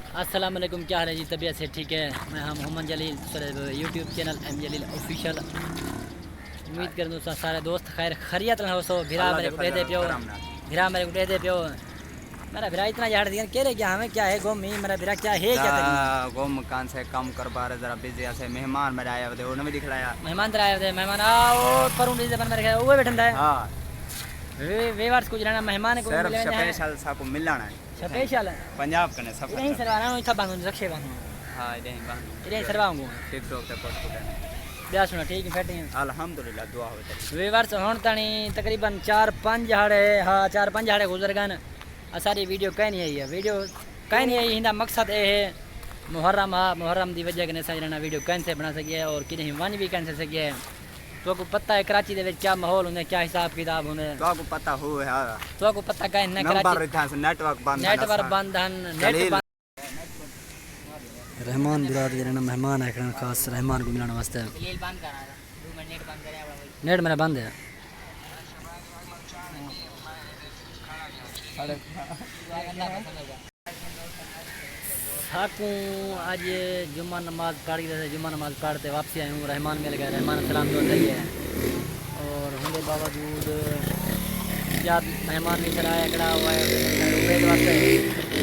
अस्सलाम वालेकुम, क्या हाल है जी? तबीयत से ठीक है? मैं हम मोहम्मद जलील यूट्यूब चैनल एम जलील ऑफिशियल। उम्मीद कर दोस्तों सारे दोस्त खैर खैरियत रहो। सो भिरा मेरे को दे दे पियो, भिरा मेरे को दे दे पियो। मेरा भिरा इतना यार दिया कह रहे क्या हमें क्या है गोमी मेरा भिरा क्या है क्या तक गो मकान से कम कर बार जरा बिजी ऐसे मेहमान मेरे आया थे उन्हें भी दिखलाया मेहमान तर आए थे मेहमान आओ पर उन जबान मेरे वो बैठा है। हां वे वार्स कुछ रहना मेहमान को सिर्फ स्पेशल सा को मिलना है स्पेशल पंजाब कने सफर नहीं सरवाना इथा बांधो रखे बांधो। हां इधर बांध इधर सरवाऊंगा टिकटॉक पे पोस्ट करना ब्याह सुना ठीक है फटे अल्हम्दुलिल्लाह दुआ हो तेरी वे वर्ष हुण ताणी तकरीबन 4-5 हाड़े हाँ 4-5 हाड़े गुजर गए। असारी वीडियो कहीं नहीं आई है, वीडियो कहीं नहीं आई। हिंदा मकसद ये है मुहर्रम हाँ मुहर्रम की वजह कने असां वीडियो कैंसिल बना सकिए और किन्हीं वन भी कैंसिल सकिए। तो को पता है कराची दे क्या माहौल होंगे क्या हिसाब किताब होंगे तो को पता हो है तो को पता कहीं ना कराची नेटवर्क बंद नेट बंद। रहमान बिराद के मेहमान है खास रहमान को मिलाने वास्ते नेट मेरा बंद है। थाकूँ आज जुम्मा नमाज पढ़ के जुम्मा नमाज पढ़ते वापसी आए हूँ। रहमान मिल गए, रहमान सलाम दो सही है और होने बावजूद क्या मेहमान भी चलाया कड़ा हुआ है उबैद वास्ते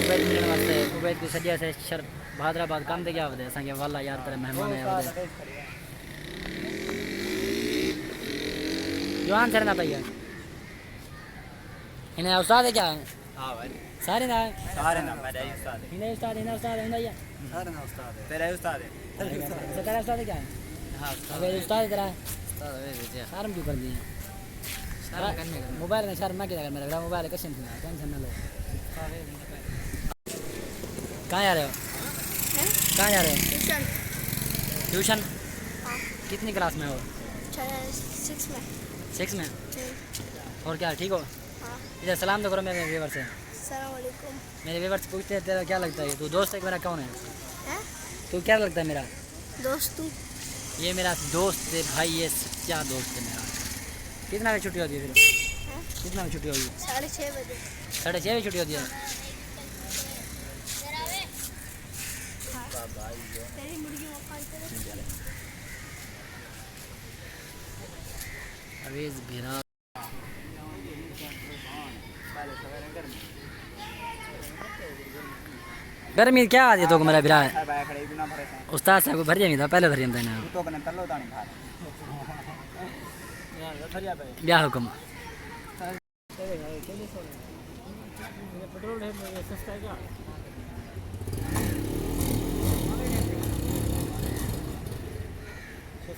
उबैद मिलने वास्ते उबैद को सजा से शर भादराबाद काम दे गया वधे असांखे वाला यार तेरे मेहमान है वधे जोहान सर ना भैया इन्हें उस्ताद है क्या? हां भाई सारे ना मेरा उस्ताद है इन्हें उस्ताद है सारे ना उस्ताद है तेरा उस्ताद है तेरा उस्ताद है क्या? हां अबे उस्ताद तेरा उस्ताद है शर्म क्यों कर दी? मोबाइल में शर्म ना किया कर मेरा मोबाइल कैसे टेंशन ना लो। कहाँ जा रहे हो? कहाँ जा रहे हो? ट्यूशन कितनी क्लास में हो? 6 में। और क्या ठीक हो? इधर सलाम तो करो मेरे व्यूवर से। मेरे व्यूवर से पूछते हैं तेरा क्या लगता है तू दोस्त है मेरा कौन है? तू क्या लगता है मेरा दोस्त? ये मेरा दोस्त है भाई, ये सच्चा दोस्त है मेरा। कितना बजे छुट्टी होती है फिर? कितना बजे छुट्टी होगी? 6:30 बजे। 6:30 बजे छुट्टी होती है। तेरी मुर्गी मक्का अवेज भिरा गर्मी क्या आ रही तो मेरा भिरा है उस्ताद साहब को भर जाएंगे था पहले भर जाता है ना ब्याह हुक्म पेट्रोल सस्ता है क्या?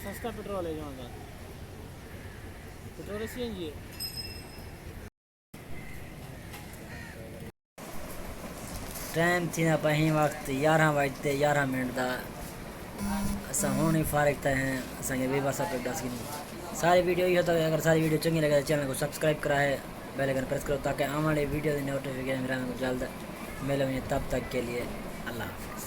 सस्ता पेट्रोल है जहाँ का पेट्रोल सीएनजी है। टाइम थी ना पही वक्त 11 बजते 11 मिनट का असा होने फारिग था हैं असांखे वे बस पे दस सारी वीडियो ये होता है। अगर सारी वीडियो चंगी लगे तो चैनल को सब्सक्राइब करा है बेल आइकन प्रेस करो ताकि आने वाली वीडियो की नोटिफिकेशन मेरा जल्द मिले। तब तक के लिए अल्लाह हाफ़िज़।